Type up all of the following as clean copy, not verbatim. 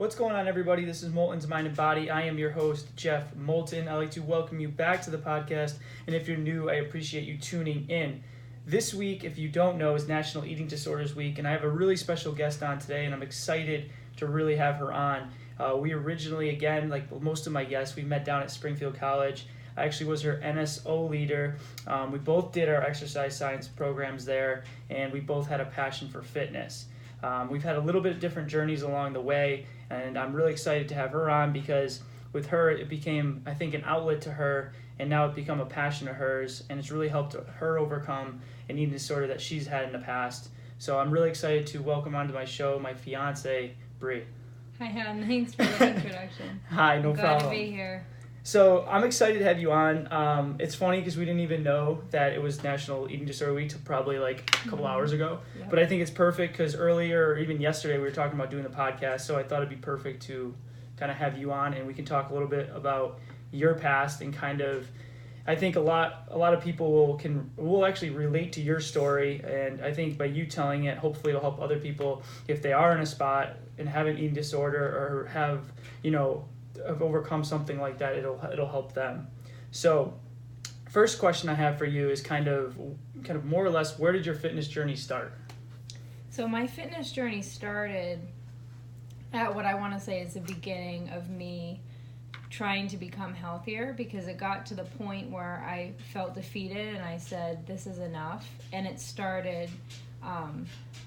What's going on, everybody? This is Moulton's Mind and Body. I am your host, Jeff Moulton. I'd like to welcome you back to the podcast, and if you're new, I appreciate you tuning in. This week, if you don't know, is National Eating Disorders Week, and I have a really special guest on today, and I'm excited to really have her on. We originally, again, like most of my guests, we met down at Springfield College. I actually was her NSO leader. We both did our exercise science programs there, and we both had a passion for fitness. We've had a little bit of different journeys along the way, and I'm really excited to have her on because with her, it became, I think, an outlet to her, and now it's become a passion of hers, and it's really helped her overcome an eating disorder that she's had in the past. So I'm really excited to welcome onto my show my fiance, Bri. Hi, hon. Thanks for the introduction. Hi, no problem. Glad to be here. So I'm excited to have you on. It's funny because we didn't even know that it was National Eating Disorder Week till probably like a couple hours ago. Yep. But I think it's perfect because earlier, or even yesterday, we were talking about doing the podcast. So I thought it'd be perfect to kind of have you on, and we can talk a little bit about your past and kind of. I think a lot of people will actually relate to your story, and I think by you telling it, hopefully it'll help other people if they are in a spot and have an eating disorder or have have overcome something like that. It'll help them. So, first question I have for you is kind of more or less, where did your fitness journey start? So my fitness journey started at what I want to say is the beginning of me trying to become healthier, because it got to the point where I felt defeated and I said, this is enough. And it started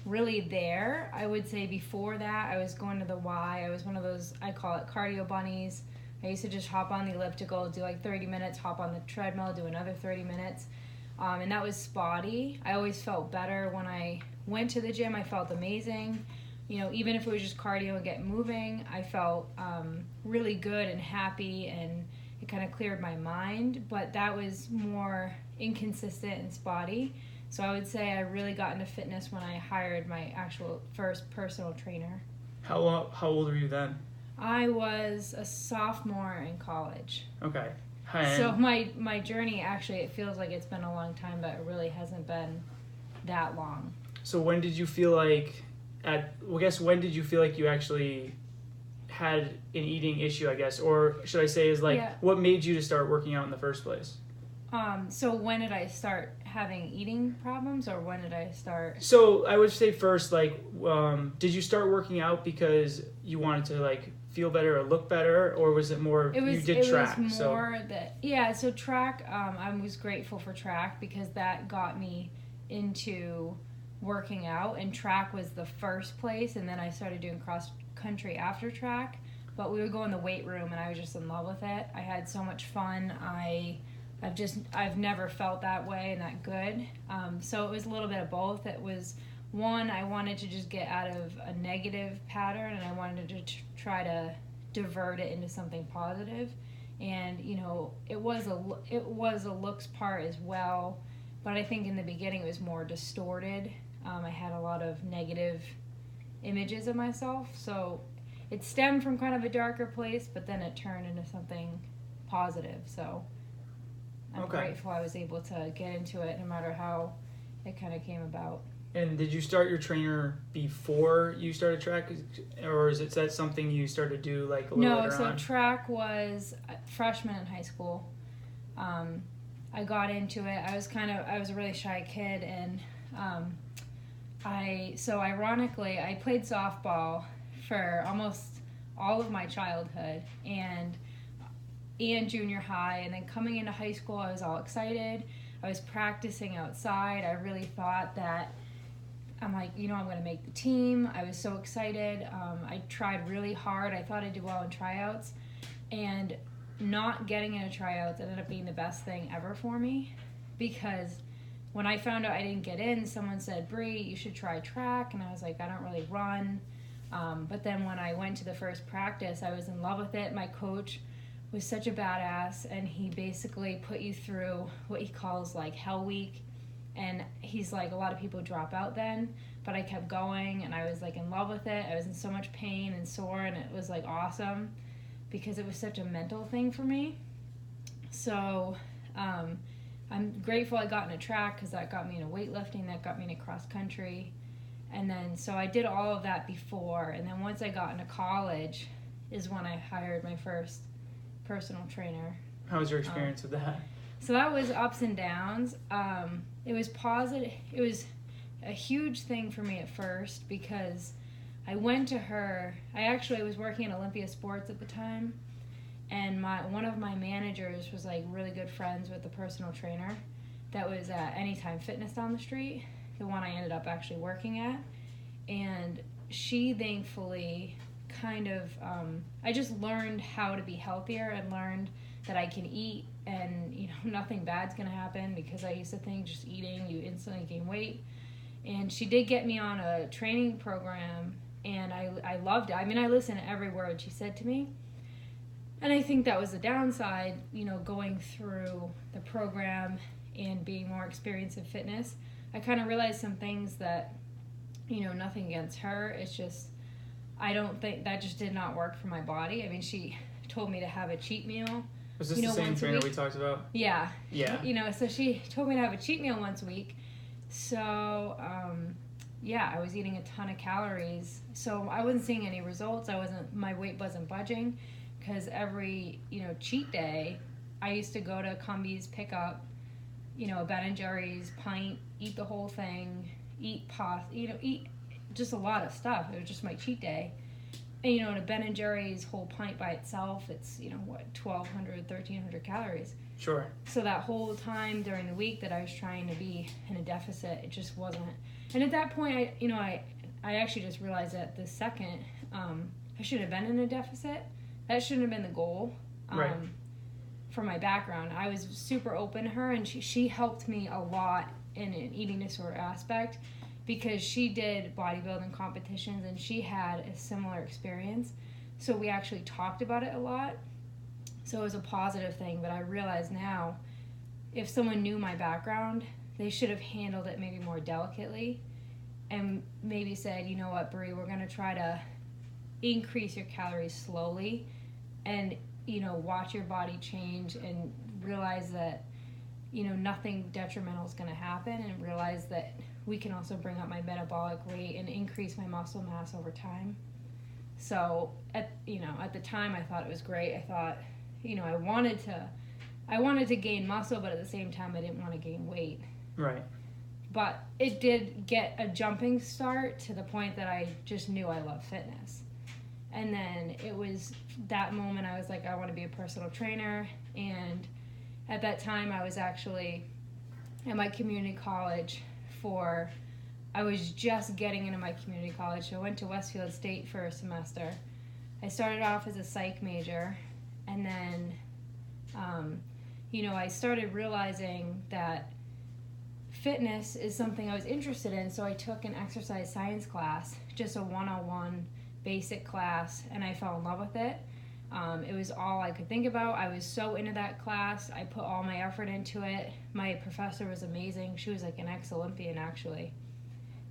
really there. I would say before that, I was going to the Y. I was one of those, I call it cardio bunnies. I used to just hop on the elliptical, do like 30 minutes, hop on the treadmill, do another 30 minutes. And that was spotty. I always felt better when I went to the gym. I felt amazing. Even if it was just cardio and get moving, I felt really good and happy, and it kind of cleared my mind. But that was more inconsistent and spotty. So I would say I really got into fitness when I hired my actual first personal trainer. How old were you then? I was a sophomore in college. Okay. So my journey, actually, it feels like it's been a long time, but it really hasn't been that long. So when did you feel like, when did you feel like you actually had an eating issue, I guess? Or should I say what made you to start working out in the first place? So when did I start having eating problems, or when did I start? So I would say first, did you start working out because you wanted to feel better or look better, or was it more you did track? It was more so track. I was grateful for track because that got me into working out, and track was the first place, and then I started doing cross country after track. But we would go in the weight room, and I was just in love with it. I had so much fun. I've never felt that way and that good. So it was a little bit of both. It was one, I wanted to just get out of a negative pattern, and I wanted to try to divert it into something positive. And it was a looks part as well, but I think in the beginning it was more distorted. I had a lot of negative images of myself, so it stemmed from kind of a darker place, but then it turned into something positive. So I'm grateful I was able to get into it, no matter how it kind of came about. And did you start your trainer before you started track, or is that something you started to do a little later on? No, so track was freshman in high school. I got into it. I was a really shy kid, and ironically, I played softball for almost all of my childhood and junior high, and then coming into high school, I was all excited. I was practicing outside. I really thought that I'm going to make the team. I was so excited. I tried really hard. I thought I'd do well in tryouts, and not getting into tryouts ended up being the best thing ever for me, because when I found out I didn't get in, someone said, Bri, you should try track, and I was like, I don't really run. But then when I went to the first practice, I was in love with it. My coach was such a badass, and he basically put you through what he calls Hell Week, and he's like, a lot of people drop out then, but I kept going, and I was in love with it. I was in so much pain and sore, and it was awesome because it was such a mental thing for me. So I'm grateful I got into track, because that got me into weightlifting, that got me into cross country, And then, so I did all of that before. And then once I got into college is when I hired my first personal trainer. How was your experience with that? So that was ups and downs. It was positive. It was a huge thing for me at first because I went to her. I was working at Olympia Sports at the time, and one of my managers was like really good friends with the personal trainer that was at Anytime Fitness down the street, the one I ended up actually working at. And she thankfully kind of, I just learned how to be healthier and learned that I can eat and, you know, nothing bad's going to happen, because I used to think just eating, you instantly gain weight. And she did get me on a training program, and I loved it. I mean, I listened to every word she said to me. And I think that was the downside, you know, going through the program and being more experienced in fitness. I kind of realized some things that, you know, nothing against her. It's just, I don't think that just did not work for my body. I mean, she told me to have a cheat meal. Was this the same trainer we talked about? Yeah. Yeah. You know, so she told me to have a cheat meal once a week. So, yeah, I was eating a ton of calories. So I wasn't seeing any results. My weight wasn't budging, because every, you know, cheat day, I used to go to Cumbies, pick up, you know, a Ben & Jerry's pint, eat the whole thing, eat pasta, you know, eat just a lot of stuff. It was just my cheat day. And, you know, in a Ben & Jerry's whole pint by itself, it's, you know, what, 1,200, 1,300 calories. Sure. So that whole time during the week that I was trying to be in a deficit, it just wasn't. And at that point, I actually just realized that the second, I should have been in a deficit. That shouldn't have been the goal. Right. For my background, I was super open to her, and she helped me a lot in an eating disorder aspect, because she did bodybuilding competitions and she had a similar experience. So we actually talked about it a lot. So it was a positive thing, but I realize now, if someone knew my background, they should have handled it maybe more delicately and maybe said, you know what, Brie, we're going to try to increase your calories slowly and, you know, watch your body change and realize that, you know, nothing detrimental is going to happen, and realize that we can also bring up my metabolic rate and increase my muscle mass over time. So at the time I thought it was great. I thought, you know, I wanted to gain muscle, but at the same time I didn't want to gain weight. Right. But it did get a jumping start to the point that I just knew I loved fitness. And then it was that moment I was like, I want to be a personal trainer. And at that time I was actually at my community college I was just getting into my community college. So I went to Westfield State for a semester. I started off as a psych major, and then, you know, I started realizing that fitness is something I was interested in. So I took an exercise science class, just a 101 basic class, and I fell in love with it. It was all I could think about. I was so into that class. I put all my effort into it. My professor was amazing. She was like an ex-Olympian, actually.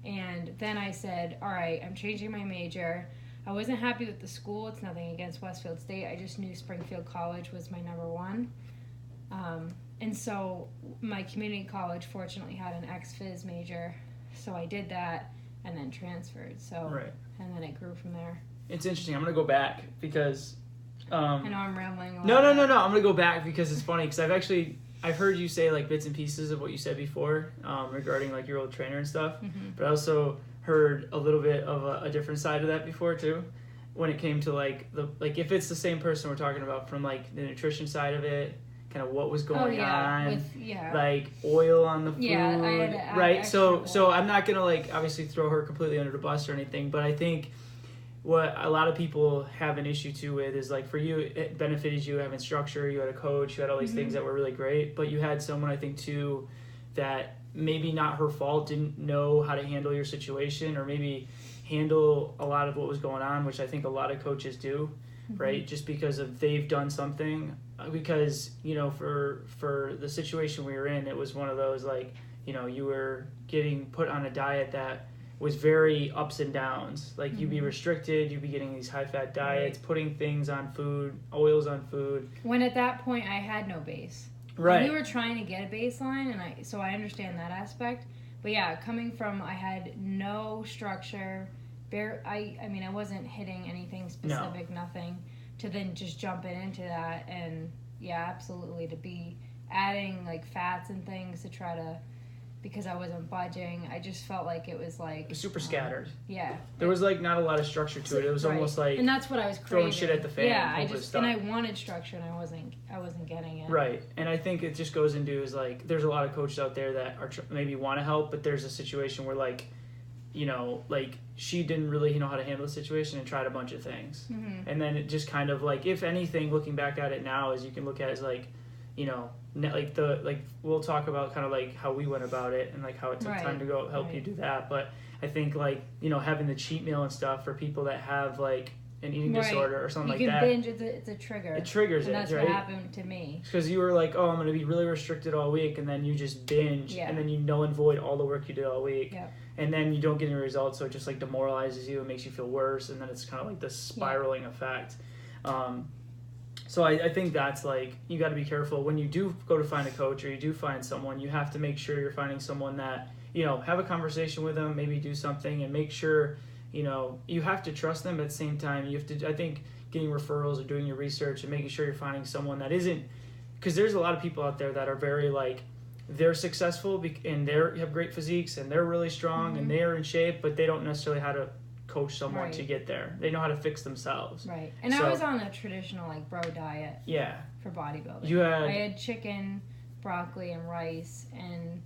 And then I said, all right, I'm changing my major. I wasn't happy with the school. It's nothing against Westfield State. I just knew Springfield College was my number one. And so my community college fortunately had an ex-phys major. So I did that and then transferred. So, right. And then it grew from there. It's interesting. I'm going to go back because... I know I'm rambling a lot. No. I'm going to go back because it's funny, because I've heard you say like bits and pieces of what you said before regarding like your old trainer and stuff. Mm-hmm. But I also heard a little bit of a different side of that before too, when it came to like if it's the same person we're talking about, from like the nutrition side of it, kind of what was going on, like oil on the food, right? So I'm not going to like obviously throw her completely under the bus or anything, but I think what a lot of people have an issue too with is like, for you, it benefited you having structure, you had a coach, you had all these things that were really great, but you had someone, I think too, that maybe not her fault, didn't know how to handle your situation, or maybe handle a lot of what was going on, which I think a lot of coaches do, right? Just because they've done something, because, you know, for the situation we were in, it was one of those like, you know, you were getting put on a diet that was very ups and downs. Like you'd be restricted, you'd be getting these high-fat diets, putting things on food, oils on food. When at that point I had no base. Right. We were trying to get a baseline, and so I understand that aspect, But yeah, coming from, I had no structure. I mean, I wasn't hitting anything specific, nothing, to then just jumping into that. And yeah, absolutely, to be adding like fats and things to try to, because I wasn't budging, I just felt like it was like... super scattered. Yeah. There was like not a lot of structure to it. It was almost like... And that's what I was craving. Throwing shit at the fan. Yeah, and I wanted structure and I wasn't getting it. Right. And I think it just goes into is like, there's a lot of coaches out there that are maybe want to help, but there's a situation where like, you know, like she didn't really know how to handle the situation and tried a bunch of things. Mm-hmm. And then it just kind of like, if anything, looking back at it now, is you can look at it as like, you know, we'll talk about kind of like how we went about it and like how it took time to go help you do that. But I think like, you know, having the cheat meal and stuff for people that have like an eating disorder or something like that. You can binge, it's a trigger. It triggers and that's right? what happened to me. Because you were like, oh, I'm going to be really restricted all week, and then you just binge, and then you null and void all the work you did all week. Yep. And then you don't get any results, so it just like demoralizes you and makes you feel worse, and then it's kind of like this spiraling effect. So I think that's like, you got to be careful when you do go to find a coach or you do find someone. You have to make sure you're finding someone that, you know, have a conversation with them, maybe do something, and make sure, you know, you have to trust them, but at the same time you have to, I think, getting referrals or doing your research and making sure you're finding someone that isn't, because there's a lot of people out there that are very like, they're successful and they have great physiques and they're really strong and they're in shape, but they don't necessarily how to coach someone to get there. They know how to fix themselves. Right. And I was on a traditional like bro diet. Yeah. For bodybuilding. I had chicken, broccoli, and rice, and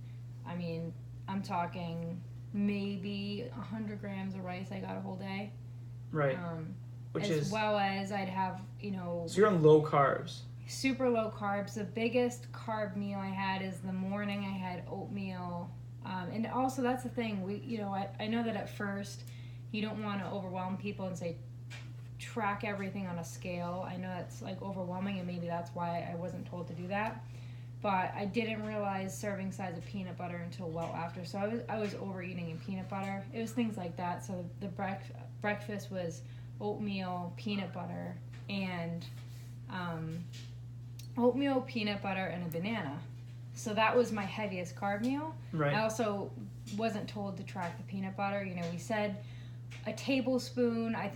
I mean, I'm talking maybe 100 grams of rice I got a whole day. Right. As well as I'd have, you know... So you're on low carbs. Super low carbs. The biggest carb meal I had is the morning I had oatmeal. And also, that's the thing. I know that at first you don't want to overwhelm people and say, track everything on a scale. I know that's like overwhelming, and maybe that's why I wasn't told to do that. But I didn't realize serving size of peanut butter until well after. So I was overeating in peanut butter. It was things like that. So the breakfast was oatmeal, peanut butter, and oatmeal, peanut butter, and a banana. So that was my heaviest carb meal. Right. I also wasn't told to track the peanut butter. You know, we said a tablespoon. I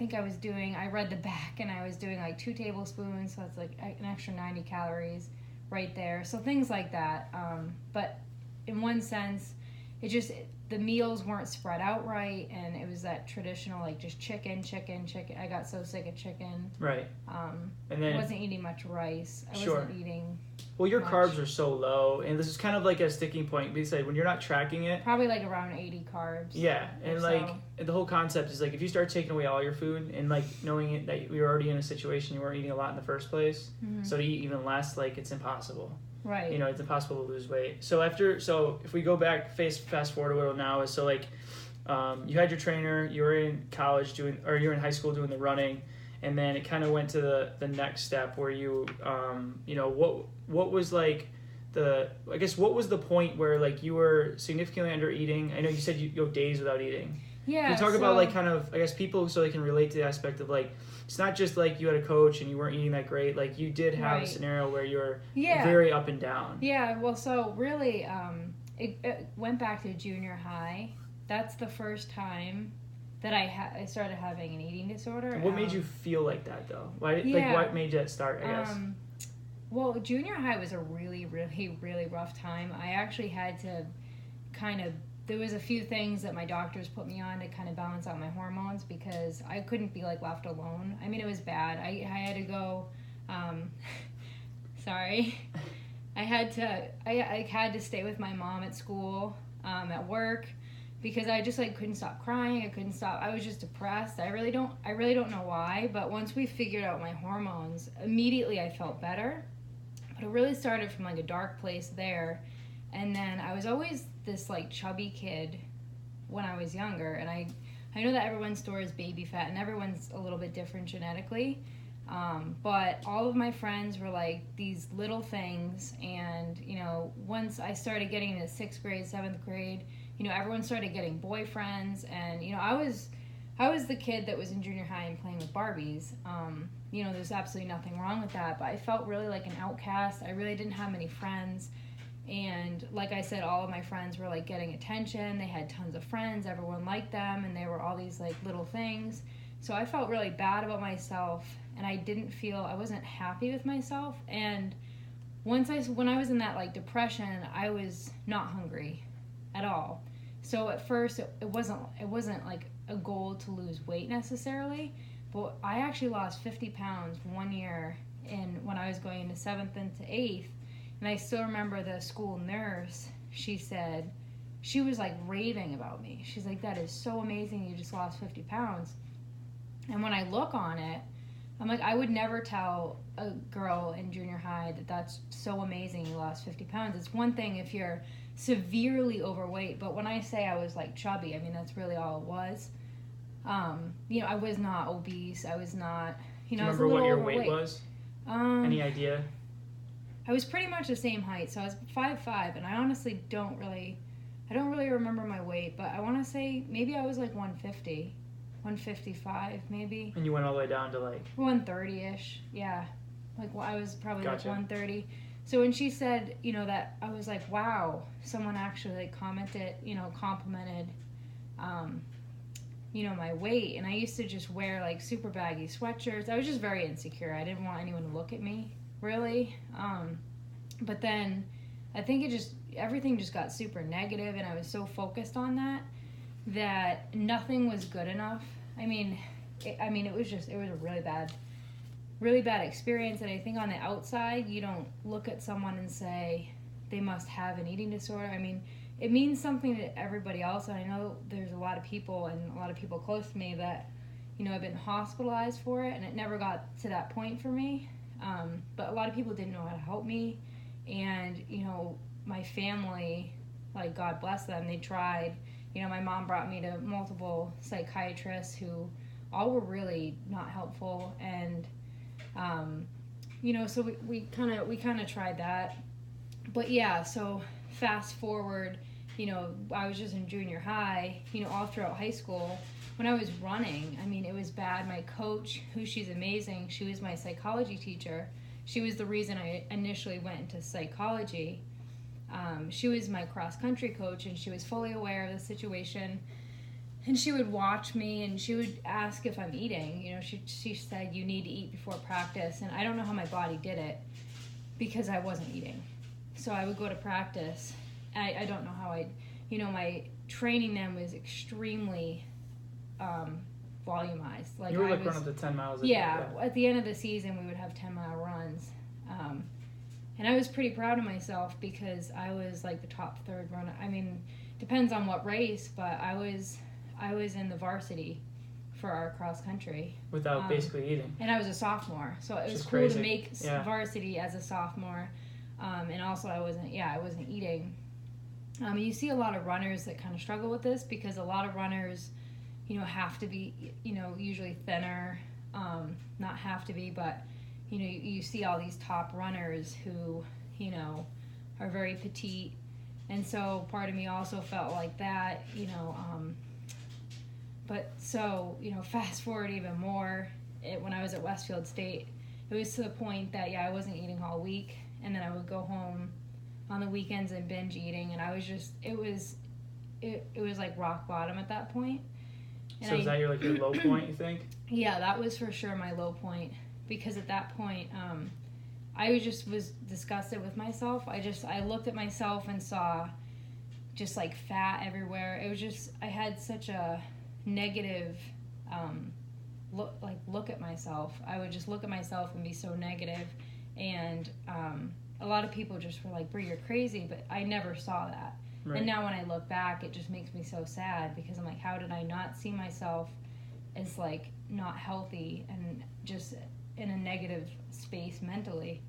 read the back, and I was doing like 2 tablespoons. So it's like an extra 90 calories right there. So things like that. But in one sense, the meals weren't spread out right, and it was that traditional like just chicken. I got so sick of chicken. Right. And then I wasn't eating much rice. I wasn't eating. Well, your carbs are so low, and this is kind of like a sticking point. Because when you're not tracking it, probably like around 80 carbs. Yeah, and like the whole concept is like if you start taking away all your food and like knowing it, that you're already in a situation you weren't eating a lot in the first place, so to eat even less, like it's impossible. Right. You know, it's impossible to lose weight. So if we go back, fast forward a little now, is so like you had your trainer, you were in college you were in high school doing the running, and then it kind of went to the next step where you you know, what was like what was the point where like you were significantly under eating? I know you said you go days without eating. Yeah. Can you talk about like kind of, I guess, people so they can relate to the aspect of like, it's not just like you had a coach and you weren't eating that great. Like you did have a scenario where you were very up and down. Yeah. Well, so really, it went back to junior high. That's the first time that I started having an eating disorder. What made you feel like that though? What made that start? I guess. Well, junior high was a really, really, really rough time. I actually had to there was a few things that my doctors put me on to kind of balance out my hormones because I couldn't be like left alone. I mean, it was bad. I had to go, sorry. I had to stay with my mom at school, at work, because I just like couldn't stop crying. I couldn't stop. I was just depressed. I really don't know why, but once we figured out my hormones, immediately I felt better. But it really started from like a dark place there. And then I was always this like chubby kid when I was younger, and I know that everyone's story is baby fat, and everyone's a little bit different genetically, but all of my friends were like these little things, and you know, once I started getting into 6th grade, 7th grade, you know, everyone started getting boyfriends, and you know, I was the kid that was in junior high and playing with Barbies. You know, there's absolutely nothing wrong with that, but I felt really like an outcast. I really didn't have many friends. And like I said, all of my friends were like getting attention. They had tons of friends. Everyone liked them, and they were all these like little things. So I felt really bad about myself, and I wasn't happy with myself. And when I was in that like depression, I was not hungry at all. So at first it wasn't like a goal to lose weight necessarily, but I actually lost 50 pounds 1 year when I was going into 7th into 8th. And I still remember the school nurse, she said, she was like raving about me. She's like, that is so amazing, you just lost 50 pounds. And when I look on it, I'm like, I would never tell a girl in junior high that that's so amazing you lost 50 pounds. It's one thing if you're severely overweight, but when I say I was like chubby, I mean, that's really all it was. I was not obese. I was not, Do you I was remember a what little your overweight. weight was? Any idea? I was pretty much the same height, so I was 5'5", and I honestly don't really remember my weight, but I want to say maybe I was like 150, 155 maybe. And you went all the way down to like 130-ish, yeah. I was probably Gotcha. like 130. So when she said, that, I was like, wow, someone actually like commented, complimented, my weight. And I used to just wear like super baggy sweatshirts. I was just very insecure. I didn't want anyone to look at me, really. But then I think everything just got super negative, and I was so focused on that nothing was good enough. It was a really bad experience. And I think on the outside, you don't look at someone and say they must have an eating disorder. I mean, it means something to everybody else. And I know there's a lot of people close to me that, have been hospitalized for it, and it never got to that point for me. But a lot of people didn't know how to help me. And, my family, like, God bless them, they tried. My mom brought me to multiple psychiatrists who all were really not helpful. And, so we kind of tried that. But yeah, so fast forward, I was just in junior high, all throughout high school. When I was running, it was bad. My coach, she's amazing, she was my psychology teacher. She was the reason I initially went into psychology. She was my cross-country coach, and she was fully aware of the situation. And she would watch me, and she would ask if I'm eating. She said, you need to eat before practice. And I don't know how my body did it because I wasn't eating. So I would go to practice. I don't know how my training then was extremely volumized. You were running up to 10 miles a day. Yeah, at the end of the season, we would have 10-mile runs. And I was pretty proud of myself because I was like the top third runner. Depends on what race, but I was in the varsity for our cross country. Without basically eating. And I was a sophomore, so it was cool crazy. to make varsity as a sophomore. And also I wasn't eating. You see a lot of runners that kind of struggle with this because a lot of runners, have to be, usually thinner, not have to be, but, you see all these top runners who, are very petite. And so part of me also felt like that, but so, fast forward even more, when I was at Westfield State, it was to the point that, I wasn't eating all week, and then I would go home on the weekends and binge eating, and I was just, it was like rock bottom at that point. And so is that your low point, you think? Yeah, that was for sure my low point, because at that point, I was disgusted with myself. I looked at myself and saw just like fat everywhere. It was just, I had such a negative look at myself. I would just look at myself and be so negative, and a lot of people just were like, Brie, you're crazy, but I never saw that. Right. And now when I look back, it just makes me so sad because I'm like, how did I not see myself as like not healthy and just in a negative space mentally?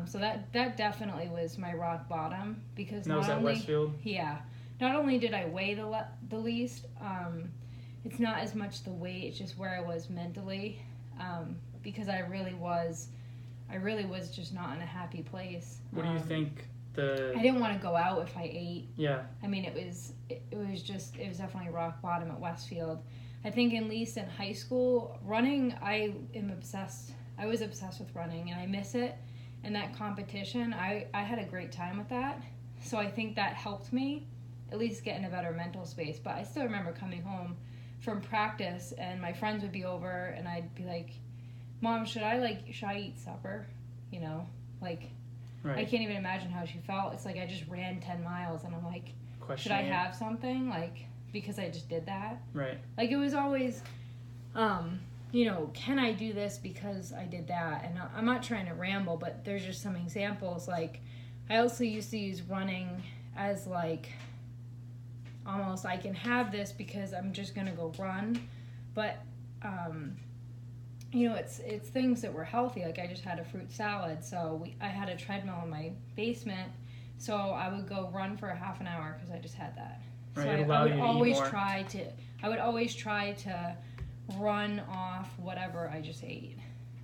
So that definitely was my rock bottom, because that was at Westfield? Yeah. Not only did I weigh the least, it's not as much the weight, it's just where I was mentally, because I really was just not in a happy place. What do you think I didn't want to go out if I ate. Yeah. It was definitely rock bottom at Westfield. I think at least in high school, running, I was obsessed with running, and I miss it. and that competition, I had a great time with that. So I think that helped me at least get in a better mental space. But I still remember coming home from practice and my friends would be over and I'd be like, Mom, should I eat supper? You know, like, right. I can't even imagine how she felt. It's like I just ran 10 miles and I'm like, should I Questioning have something? Like, because I just did that. Right. Like, it was always, you know, can I do this because I did that? And I'm not trying to ramble, but there's just some examples. Like, I also used to use running as like, almost I can have this because I'm just going to go run. But, you know, it's things that were healthy. Like, I just had a fruit salad. So I had a treadmill in my basement. So I would go run for a half an hour because I just had that. Right, So I would always try to run off whatever I just ate.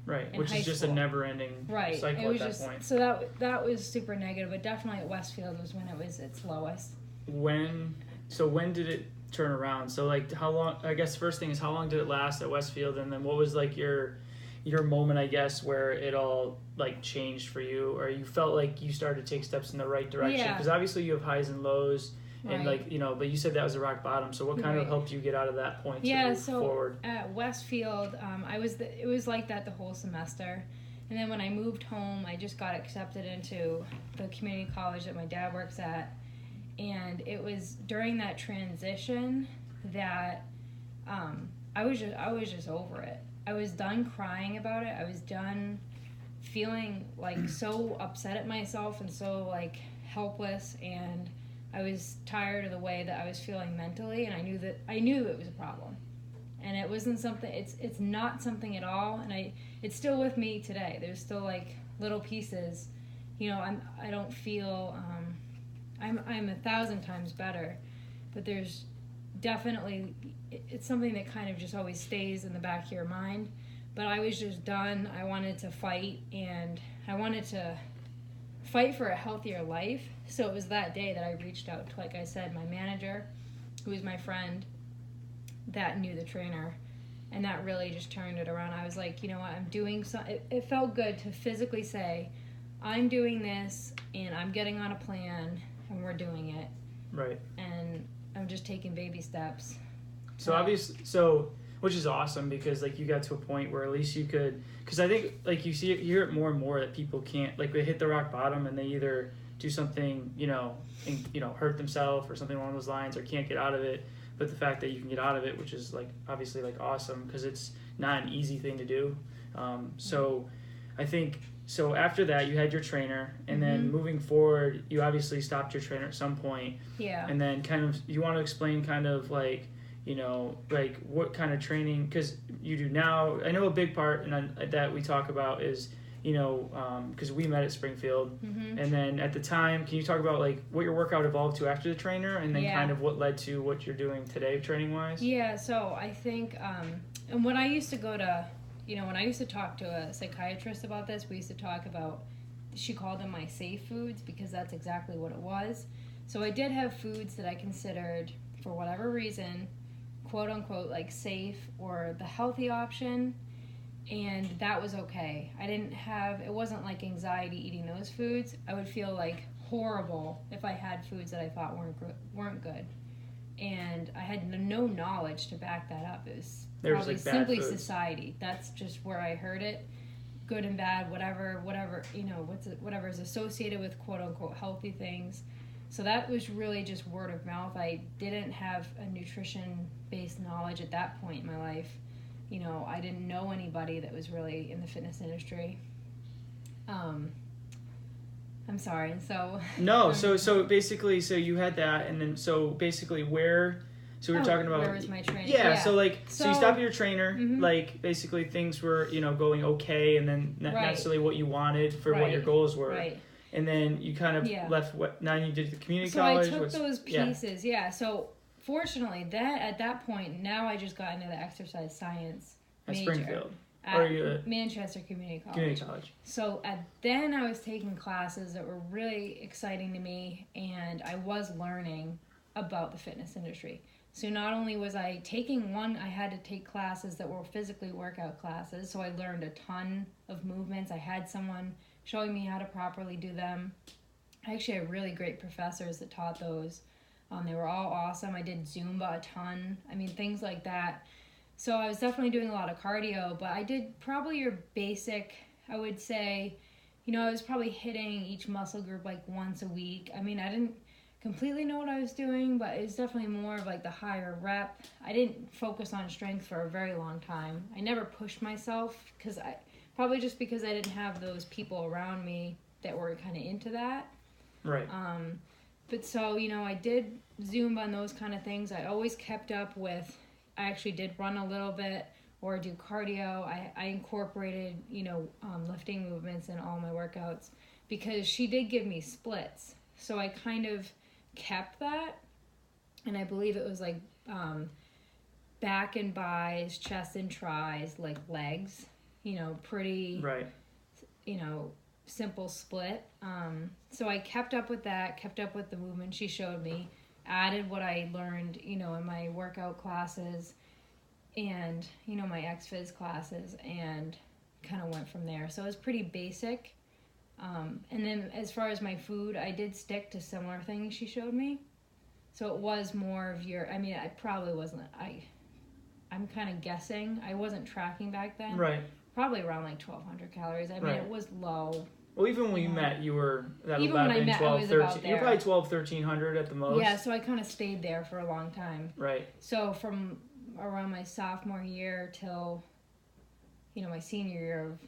Right, which is just a never-ending cycle at that point. So that was super negative, but definitely at Westfield was when it was its lowest. When did it turn around? So like how long, I guess first thing is how long did it last at Westfield, and then what was like your moment, I guess, where it all like changed for you, or you felt like you started to take steps in the right direction? Because obviously you have highs and lows. And like, you know, but you said that was a rock bottom. So what kind of helped you get out of that point to move forward? At Westfield, it was like that the whole semester. And then when I moved home, I just got accepted into the community college that my dad works at. And it was during that transition that I was just over it. I was done crying about it. I was done feeling like so upset at myself and so like helpless, and I was tired of the way that I was feeling mentally, and I knew it was a problem, and it wasn't something. It's not something at all, and it's still with me today. There's still like little pieces, you know. I don't feel I'm 1,000 times better, but there's definitely it's something that kind of just always stays in the back of your mind. But I was just done. I wanted to fight, and I wanted to fight for a healthier life. So it was that day that I reached out to, like I said, my manager, who was my friend, that knew the trainer, and that really just turned it around. I was like, you know what, I'm doing it felt good to physically say, I'm doing this, and I'm getting on a plan, and we're doing it. Right. And I'm just taking baby steps. So obviously, which is awesome, because like you got to a point where at least you could, because I think like you hear it more and more that people can't, like they hit the rock bottom and they either do something, hurt themselves or something along those lines, or can't get out of it. But the fact that you can get out of it, which is like obviously like awesome, because it's not an easy thing to do. So I think, so after that you had your trainer, and then moving forward, you obviously stopped your trainer at some point. Yeah. And then kind of, you want to explain kind of like, you know, like what kind of training, because you do now. I know a big part that we talk about is, you know, because we met at Springfield, and then at the time, can you talk about like what your workout evolved to after the trainer, and then kind of what led to what you're doing today training wise? Yeah, so I think, and when I used to go to, you know, when I used to talk to a psychiatrist about this, we used to talk about, she called them my safe foods, because that's exactly what it was. So I did have foods that I considered, for whatever reason, quote unquote, like safe or the healthy option, and that was okay. It wasn't like anxiety eating those foods. I would feel like horrible if I had foods that I thought weren't good, and I had no knowledge to back that up. It was probably simply society. That's just where I heard it. Good and bad, whatever, you know, whatever is associated with quote unquote healthy things. So that was really just word of mouth. I didn't have a nutrition-based knowledge at that point in my life. You know, I didn't know anybody that was really in the fitness industry. I'm sorry. So no. So basically, so you had that, and then so basically where. So we were talking about, where was my training? Yeah. So like, so you stopped your trainer. Like basically things were, you know, going okay, and then not necessarily what you wanted for what your goals were. Right. And then you kind of left now you did the community college. So I took those pieces, So fortunately, at that point, now I just got into the exercise science at major. Springfield. At Manchester Community College. Community college. So then I was taking classes that were really exciting to me, and I was learning about the fitness industry. So not only was I taking one, I had to take classes that were physically workout classes, so I learned a ton of movements. I had someone showing me how to properly do them. I actually had really great professors that taught those. They were all awesome. I did Zumba a ton. I mean, things like that. So I was definitely doing a lot of cardio, but I did probably your basic, I would say, I was probably hitting each muscle group like once a week. I mean, I didn't completely know what I was doing, but it was definitely more of like the higher rep. I didn't focus on strength for a very long time. I never pushed myself probably just because I didn't have those people around me that were kind of into that. Right. But so, I did Zumba and those kind of things. I always kept up with, I actually did run a little bit or do cardio. I incorporated, lifting movements in all my workouts because she did give me splits. So I kind of kept that. And I believe it was like back and bis, chest and tris, like legs, pretty, right. Simple split. So I kept up with that, kept up with the movement she showed me, added what I learned, in my workout classes and, my ex-phys classes, and kind of went from there. So it was pretty basic. And then as far as my food, I did stick to similar things she showed me. So it was more of I probably wasn't, I'm kind of guessing. I wasn't tracking back then. Right. Probably around like 1,200 calories. I mean, it was low. Well, even when you met, you were that even 11, when I met, 12, I was 13. about there. You're probably 1,300 at the most. Yeah, so I kind of stayed there for a long time. Right. So from around my sophomore year till, my senior year of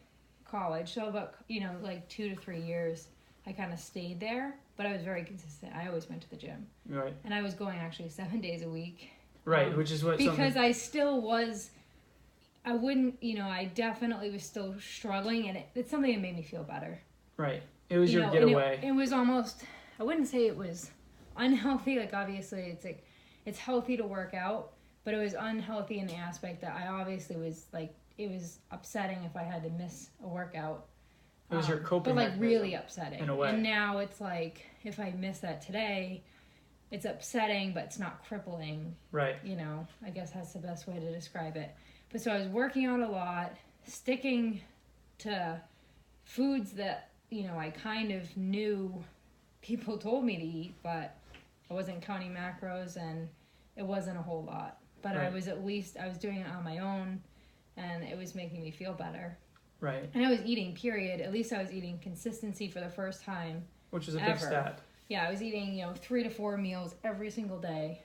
college, so about, like 2 to 3 years, I kind of stayed there, but I was very consistent. I always went to the gym. Right. And I was going actually 7 days a week. Right, which is what because I still was, I wouldn't, I definitely was still struggling, and it's something that made me feel better. Right. It was your getaway. It was almost, I wouldn't say it was unhealthy. Like, obviously, it's healthy to work out, but it was unhealthy in the aspect that I obviously was, like, it was upsetting if I had to miss a workout. It was your coping mechanism. But, like, really upsetting. In a way. And now it's like, if I miss that today, it's upsetting, but it's not crippling. Right. I guess that's the best way to describe it. But so I was working out a lot, sticking to foods that, I kind of knew people told me to eat, but I wasn't counting macros, and it wasn't a whole lot. But right. I was doing it on my own, and it was making me feel better. Right. And I was eating, period. At least I was eating consistency for the first time. Which is a ever. Big step. Yeah, I was eating, 3 to 4 meals every single day,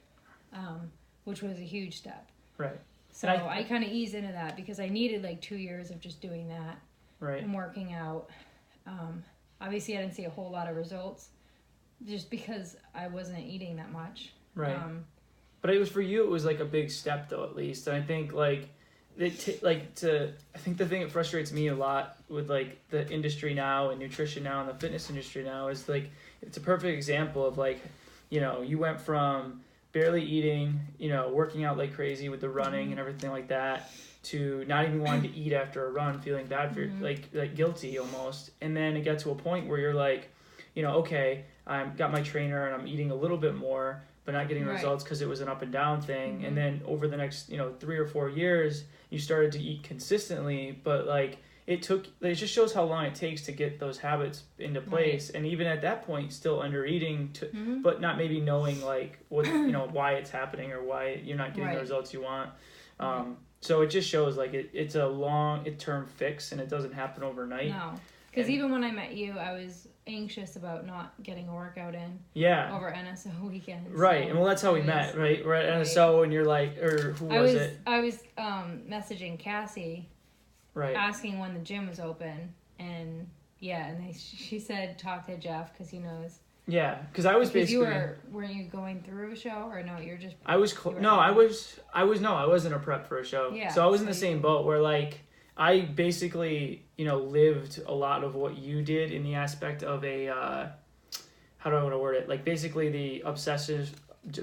which was a huge step. Right. So I kind of eased into that because I needed like 2 years of just doing that. Right. And working out. Obviously, I didn't see a whole lot of results just because I wasn't eating that much. Right. But it was for you. It was like a big step, though, at least. And I think I think the thing that frustrates me a lot with like the industry now and nutrition now and the fitness industry now is like it's a perfect example of like, you went from barely eating, working out like crazy with the running and everything like that, to not even wanting to eat after a run, feeling bad for like guilty almost. And then it got to a point where you're like, okay, I've got my trainer and I'm eating a little bit more, but not getting results because it was an up and down thing. And then over the next, 3 or 4 years, you started to eat consistently, but like it just shows how long it takes to get those habits into place. Right. And even at that point, still under eating, but not maybe knowing like what, why it's happening or why you're not getting the results you want. So it just shows like it's a long-term fix, and it doesn't happen overnight. No, because even when I met you, I was anxious about not getting a workout in. Yeah. Over NSO weekends. Right, so and well, that's how we met, right? We're at NSO, and you're like, or who was it? I was messaging Cassie, right, asking when the gym was open, and she said talk to Jeff because he knows. Yeah, because I was basically. Weren't you going through a show or no? You're just. I was I wasn't a prep for a show. Yeah. So I was in the same boat where like I basically lived a lot of what you did in the aspect of a how do I want to word it, like basically the obsessive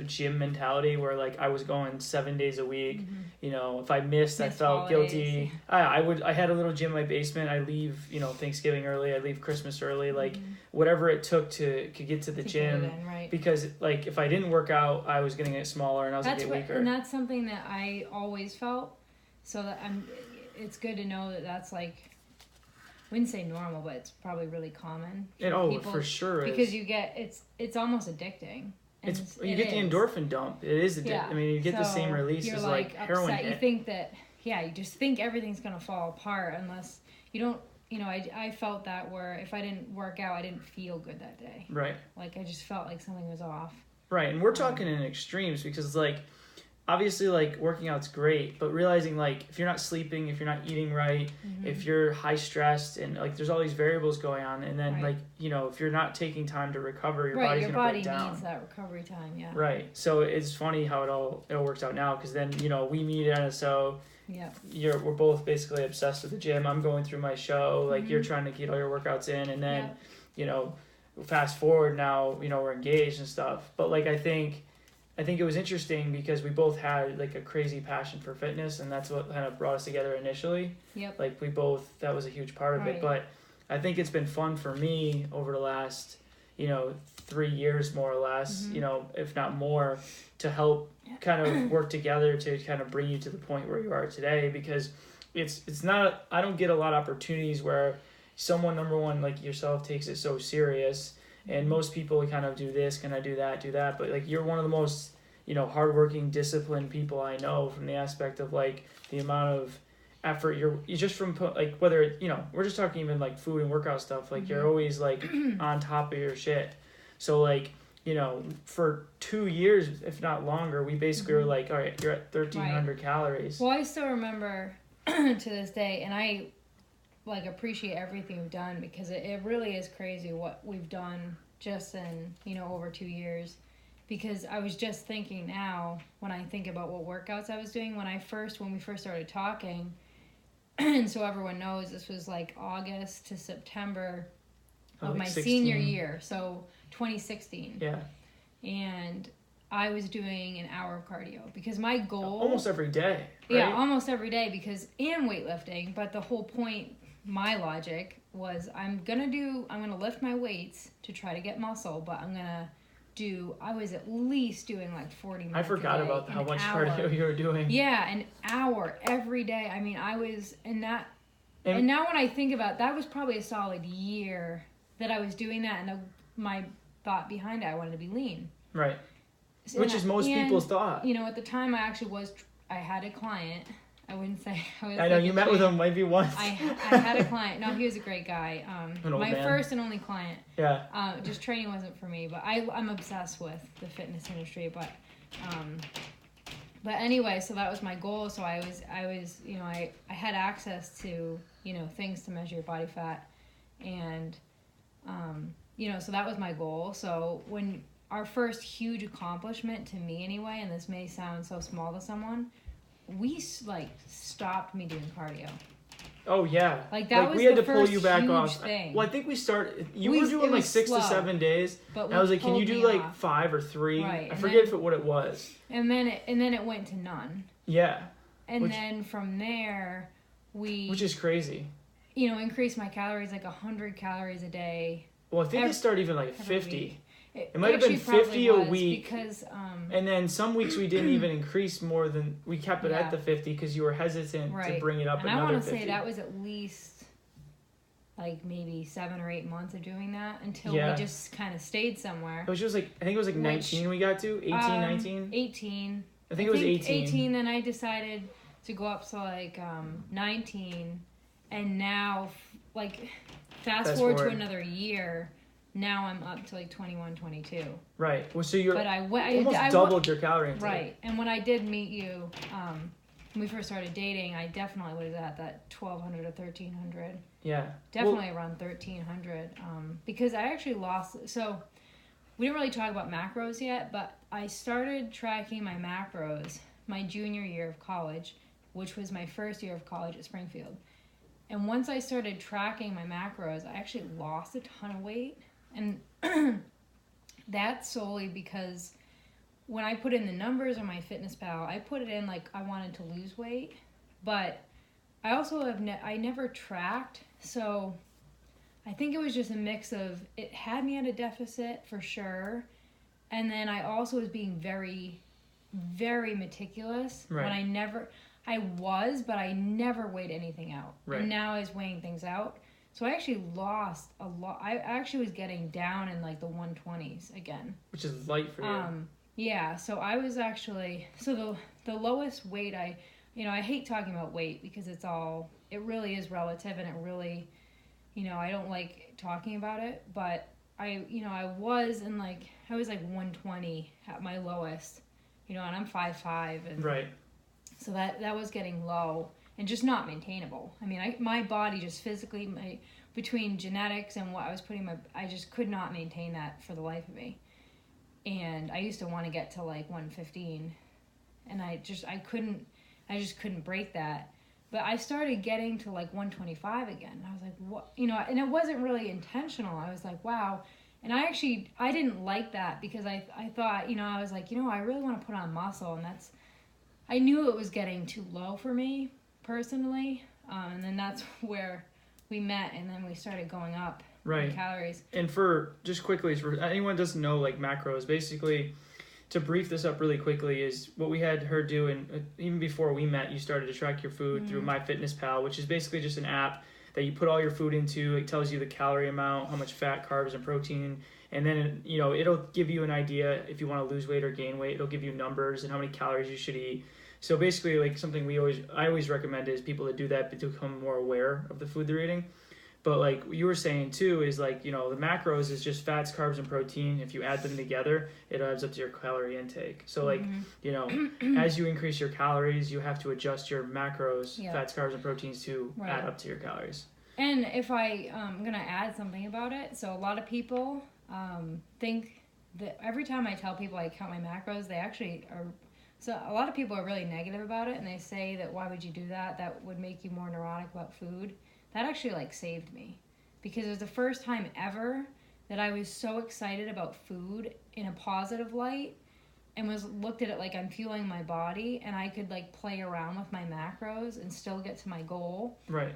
gym mentality where like I was going 7 days a week. If I missed I felt guilty. I had a little gym in my basement. I leave Thanksgiving early, I leave Christmas early, like whatever it took to get to the gym, because like if I didn't work out I was gonna get smaller and I was gonna get weaker. And that's something that I always felt, so that it's good to know that that's like wouldn't say normal, but it's probably really common. For sure is. Because you get, it's almost addicting. You get the endorphin dump. It is addicting. Yeah. I mean, you get the same release as like heroin upset. hit. You think that, you just think everything's going to fall apart unless you don't, I felt that where if I didn't work out, I didn't feel good that day. Right. Like I just felt like something was off. Right. And we're talking in extremes because like, obviously like working out's great, but realizing like if you're not sleeping, if you're not eating right, if you're high stressed and like there's all these variables going on, and then like, if you're not taking time to recover, your body's going to break down. Your body needs that recovery time, yeah. Right. So it's funny how it all works out now because then, we meet at NSO. Yeah. We're both basically obsessed with the gym. I'm going through my show, like you're trying to get all your workouts in, and then, fast forward now, we're engaged and stuff. But like I think it was interesting because we both had like a crazy passion for fitness, and that's what kind of brought us together initially. Yep. Like that was a huge part of it. But I think it's been fun for me over the last, 3 years more or less, if not more, to help kind of work together to kind of bring you to the point where you are today, because it's not, I don't get a lot of opportunities where someone, number one, like yourself, takes it so serious. And most people kind of do this, can I do that, but like you're one of the most, hardworking, disciplined people I know, from the aspect of like the amount of effort you just from like whether we're just talking even like food and workout stuff, like you're always like on top of your shit. So like for 2 years, if not longer, we basically were like, all right, you're at 1,300 calories. Well, I still remember to this day, and I like appreciate everything we've done, because it really is crazy what we've done just in over 2 years. Because I was just thinking now, when I think about what workouts I was doing when we first started talking, and so everyone knows, this was like August to September of like my 16. senior year, so 2016. Yeah. And I was doing an hour of cardio because my goal... Almost every day, right? Yeah, almost every day, and weightlifting, but the whole point, my logic was I'm going to lift my weights to try to get muscle, but I was at least doing like 40 minutes I forgot about how much cardio you were doing. Yeah, an hour every day. I mean, I was in that... And now when I think about it, that was probably a solid year that I was doing that, and my thought behind it, I wanted to be lean. Right. Which is most people's thought. At the time I had a client. I wouldn't say I was... I know, you met with him maybe once. I had a client. No, he was a great guy. My man. first and only client. Yeah. Just training wasn't for me, but I'm obsessed with the fitness industry. But anyway, so that was my goal. So I was I had access to things to measure your body fat, and so that was my goal. So when our first huge accomplishment, to me anyway, and this may sound so small to someone, we stopped me doing cardio. Oh yeah, like that was we had the to pull you back huge off. Thing. Well, I think we started. You were doing like 6 to 7 days. But and I was like, can you do like off. 5 or 3? Right. I forget what it was. And then it went to none. Yeah. Then from there, which is crazy. Increased my calories like 100 calories a day. Well, I think it started even like 50. It might have been 50 a week. Because, and then some weeks we didn't even increase more than... We kept it at the 50 because you were hesitant to bring it up and another 50. I want to say that was at least like maybe 7 or 8 months of doing that until we just kind of stayed somewhere. It was just like... I think it was like 19 we got to? 18, 19? 18. I think it was 18. 18, then I decided to go up to like 19. And now, like, fast forward to another year... Now I'm up to like 21, 22. Right. Well, so you're almost I doubled your calorie intake. Right. And when I did meet you, when we first started dating, I definitely was at that 1,200 to 1,300. Yeah. Definitely around 1,300. Because I actually lost... So, we didn't really talk about macros yet, but I started tracking my macros my junior year of college, which was my first year of college at Springfield. And once I started tracking my macros, I actually lost a ton of weight. And that's solely because when I put in the numbers on my FitnessPal, I put it in like I wanted to lose weight, but I also I never tracked, so I think it was just a mix of it had me at a deficit for sure, and then I also was being very, very meticulous when I was, but I never weighed anything out. Right. And now I was weighing things out. So I actually lost a lot. I actually was getting down in like the 120s again. Which is light for you. Yeah, so I was actually, so the lowest weight I hate talking about weight because it really is relative, and it really, I don't like talking about it, but I was I was like 120 at my lowest, and I'm 5'5", and right. So that was getting low and just not maintainable. I mean, my body just physically, between genetics and what I was I just could not maintain that for the life of me. And I used to want to get to like 115, and I just couldn't break that. But I started getting to like 125 again. I was like, what, and it wasn't really intentional. I was like, wow. And I didn't like that because I thought, I was like, I really want to put on muscle, and I knew it was getting too low for me personally. And then that's where we met, and then we started going up. Right. Calories. And for anyone who doesn't know, like, macros, basically, to brief this up really quickly, is what we had her do, and even before we met, you started to track your food through MyFitnessPal, which is basically just an app that you put all your food into. It tells you the calorie amount, how much fat, carbs, and protein, and then, it'll give you an idea if you want to lose weight or gain weight. It'll give you numbers and how many calories you should eat. So basically, like, something I always recommend is people to do that to become more aware of the food they're eating. But like you were saying too, is like, the macros is just fats, carbs, and protein. If you add them together, it adds up to your calorie intake. So like, as you increase your calories, you have to adjust your macros, fats, carbs, and proteins to add up to your calories. And if I'm going to add something about it, so a lot of people think that every time I tell people I count my macros, they actually are. So a lot of people are really negative about it, and they say that why would you do that? That would make you more neurotic about food. That actually saved me, because it was the first time ever that I was so excited about food in a positive light, and looked at it like I'm fueling my body, and I could play around with my macros and still get to my goal. Right.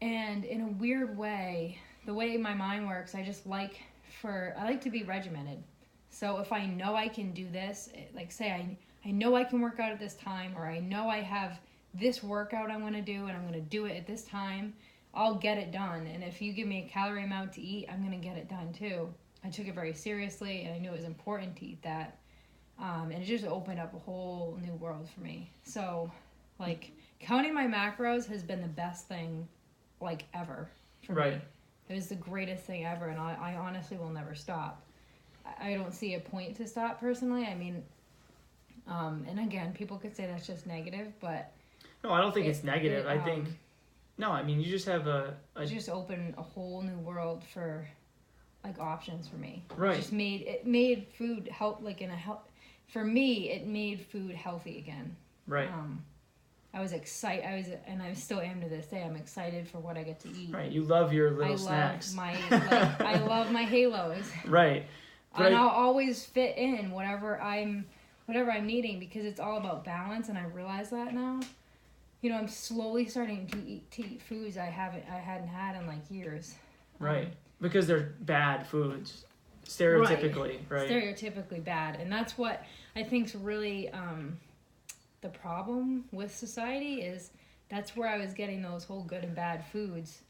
And in a weird way, the way my mind works, I like to be regimented. So if I know I can do this, like say I know I can work out at this time, or I know I have this workout I'm going to do, and I'm going to do it at this time, I'll get it done. And if you give me a calorie amount to eat, I'm going to get it done too. I took it very seriously, and I knew it was important to eat that. And it just opened up a whole new world for me. So, counting my macros has been the best thing, ever for me. It was the greatest thing ever, and I honestly will never stop. I don't see a point to stop, personally. I mean, and again, people could say that's just negative, but... No, I don't think it's negative. I think... No, I mean, you just have It just opened a whole new world for, options for me. Right. It made food for me, it made food healthy again. Right. I was excited. And I still am to this day. I'm excited for what I get to eat. Right. You love your little snacks. I love my halos. Right. And I'll always fit in whatever I'm needing, because it's all about balance, and I realize that now. I'm slowly starting to eat foods I hadn't had in years. Right. Because they're bad foods, stereotypically, right? Stereotypically bad. And that's what I think's really the problem with society, is that's where I was getting those whole good and bad foods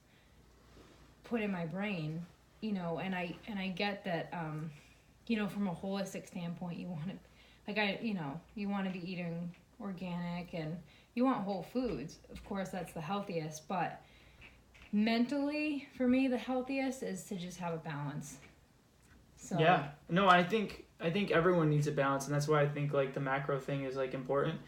put in my brain, and I get that from a holistic standpoint, you want to you want to be eating organic, and you want whole foods. Of course, that's the healthiest, but mentally, for me, the healthiest is to just have a balance. So yeah, no, I think everyone needs a balance, and that's why I think the macro thing is important.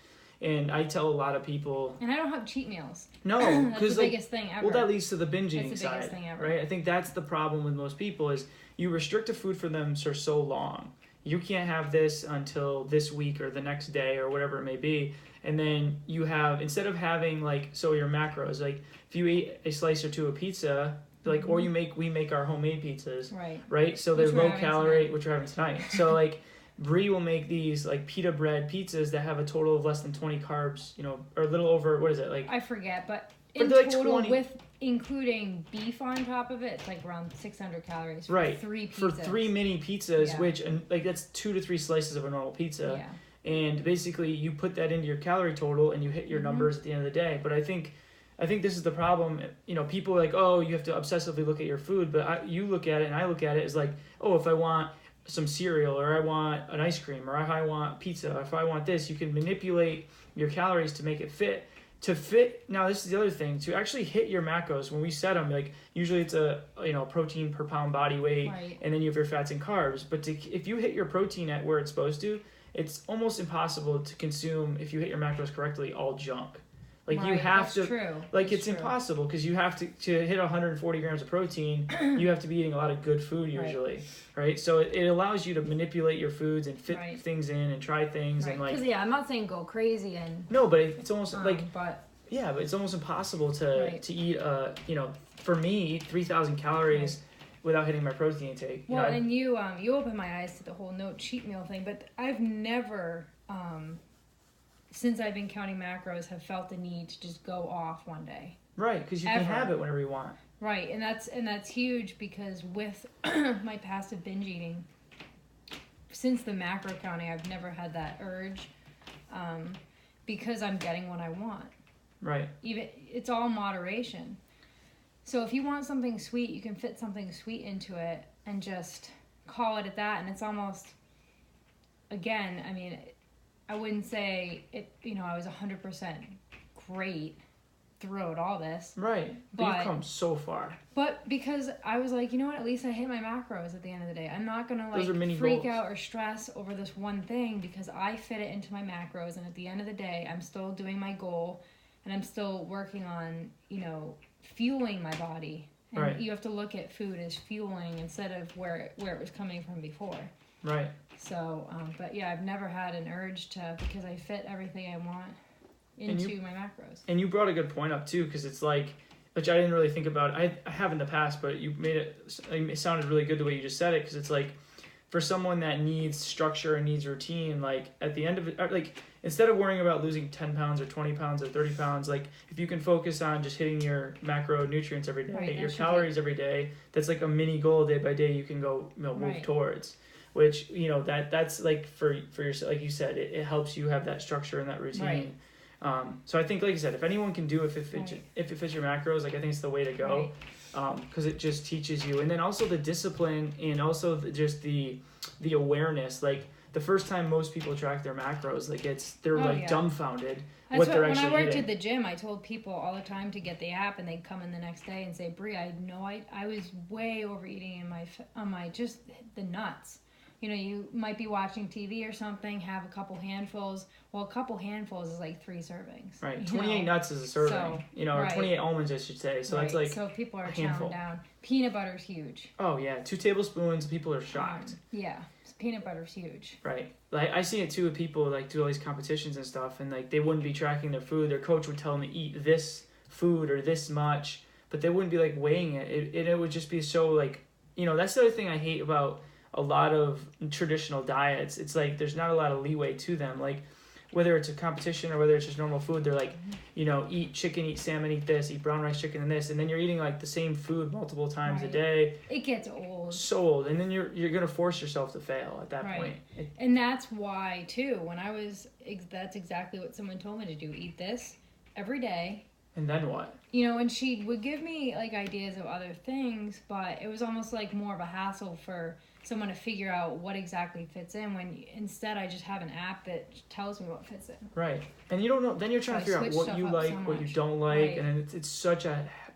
And I tell a lot of people, and I don't have cheat meals. No, because the biggest thing ever. Well, that leads to the binge eating It's the biggest side, thing ever. right? I think that's the problem with most people, is you restrict a food for them for so long. You can't have this until this week or the next day or whatever it may be. And then you have, instead of having your macros, if you eat a slice or two of pizza, or we make our homemade pizzas, right? So they're low calorie, which we're having tonight. So Brie will make these pita bread pizzas that have a total of less than 20 carbs, or a little over, what is it, I forget, but in total 20... with including beef on top of it, it's around 600 calories for right. 3 pizzas. For 3 mini pizzas, which, and that's 2 to 3 slices of a normal pizza. Yeah. And basically you put that into your calorie total and you hit your numbers at the end of the day. But I think I think this is the problem. People are like, oh, you have to obsessively look at your food, but you look at it and I look at it as like, oh, if I want some cereal or I want an ice cream or if I want pizza, or if I want this, you can manipulate your calories to make it fit. Now this is the other thing, to actually hit your macros when we set them, like usually it's a protein per pound body weight, Right. and then you have your fats and carbs. But if you hit your protein at where it's supposed to, it's almost impossible to consume, if you hit your macros correctly, all junk. Like you have That's to, true. like That's it's true. impossible because you have to hit 140 grams of protein. You have to be eating a lot of good food usually, right? So it allows you to manipulate your foods and fit Right. things in and try things and like. Because I'm not saying go crazy and. No, but it's almost like. But. Yeah, but it's almost impossible to eat for me 3,000 calories without hitting my protein intake. Well, and you opened my eyes to the whole no cheat meal thing, but I've never since I've been counting macros have felt the need to just go off one day. Right, because you can have it whenever you want. Right, and that's huge because with my past of binge eating, since the macro counting, I've never had that urge because I'm getting what I want. Right. It's all moderation. So if you want something sweet, you can fit something sweet into it and just call it at that. And it's almost, again, I mean, I wouldn't say it. I was 100% great throughout all this. Right. But you've come so far. But because I was like, you know what? At least I hit my macros at the end of the day. I'm not gonna freak out or stress over this one thing because I fit it into my macros. And at the end of the day, I'm still doing my goal. And I'm still working on, fueling my body. And right. You have to look at food as fueling instead of where it was coming from before. Right. So, but yeah, I've never had an urge to, because I fit everything I want into my macros. And you brought a good point up too, because it's like, which I didn't really think about. I have in the past, but you made it sounded really good the way you just said it, because it's like, for someone that needs structure and needs routine, like at the end of it, like instead of worrying about losing 10 pounds or 20 pounds or 30 pounds, like if you can focus on just hitting your macronutrients every day, your calories every day, that's like a mini goal day by day you can go move towards. Which, that's like for yourself, like you said, it helps you have that structure and that routine. Right. So I think, like you said, if anyone can do it, if it fits your macros, like I think it's the way to go. Right. Because it just teaches you, and then also the discipline and also just the awareness. Like the first time most people track their macros, like they're dumbfounded. That's what when I worked at the gym, I told people all the time to get the app, and they'd come in the next day and say, "Brie, I know I was way overeating on my just the nuts." You might be watching TV or something, have a couple handfuls. Well, a couple handfuls is like 3 servings. Right. 28 nuts is a serving. So, or 28 almonds, I should say. So that's like so people are chowing down. Peanut butter's huge. Oh, yeah. 2 tablespoons, people are shocked. Yeah. Peanut butter's huge. Right. Like I see it too with people like do all these competitions and stuff, and like they wouldn't be tracking their food. Their coach would tell them to eat this food or this much, but they wouldn't be like weighing it. It would just be so like, that's the other thing I hate about a lot of traditional diets. It's like there's not a lot of leeway to them. Like whether it's a competition or whether it's just normal food, they're like, eat chicken, eat salmon, eat this, eat brown rice chicken and this, and then you're eating like the same food multiple times a day. It gets old. So old, and then you're gonna force yourself to fail at that point. And that's why too, when I was, that's exactly what someone told me to do. Eat this every day. And then what? And she would give me like ideas of other things, but it was almost like more of a hassle for someone to figure out what exactly fits in, when instead I just have an app that tells me what fits in. Right. And you don't know, then you're trying to figure out what you like, what you don't like, and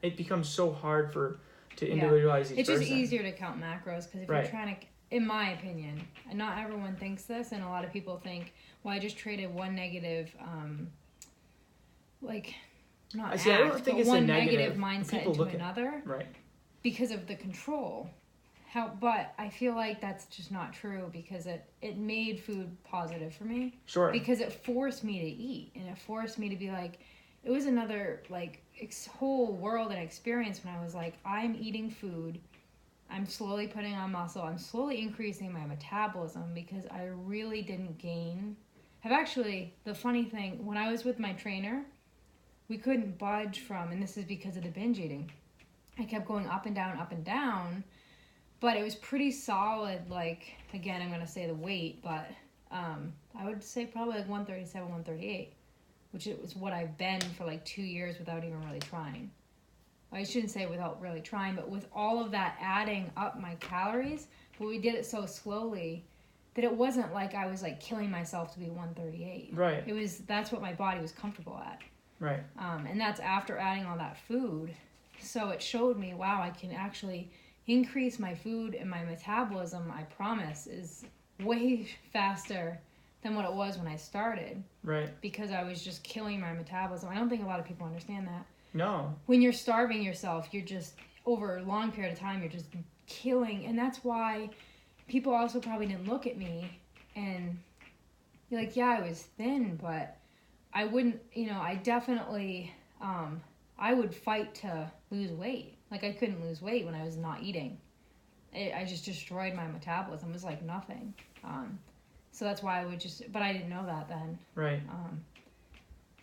it becomes so hard to individualize each person. It's just easier to count macros, because if you're trying to, in my opinion, and not everyone thinks this, and a lot of people think, well, I just traded one negative, I don't think it's one negative mindset into another, right? Because of the control. But I feel like that's just not true, because it made food positive for me. Sure. Because it forced me to eat, and it forced me to be like, it was another like whole world and experience when I was like, I'm eating food, I'm slowly putting on muscle, I'm slowly increasing my metabolism, because I really didn't gain. The funny thing, when I was with my trainer, we couldn't budge from, and this is because of the binge eating, I kept going up and down, but it was pretty solid. Like, again, I'm going to say the weight, but I would say probably like 137, 138. which it was what I've been for like 2 years without even really trying. I shouldn't say without really trying, but with all of that adding up my calories, but we did it so slowly that it wasn't like I was like killing myself to be 138. Right. That's what my body was comfortable at. Right. And that's after adding all that food. So it showed me, wow, I can actually increase my food, and my metabolism, I promise, is way faster than what it was when I started. Right. Because I was just killing my metabolism. I don't think a lot of people understand that. No. When you're starving yourself, you're just, over a long period of time, you're just killing. And that's why people also probably didn't look at me and be like, yeah, I was thin, but I wouldn't, I definitely, I would fight to lose weight. Like, I couldn't lose weight when I was not eating. I just destroyed my metabolism. It was like nothing. So that's why I would but I didn't know that then. Right.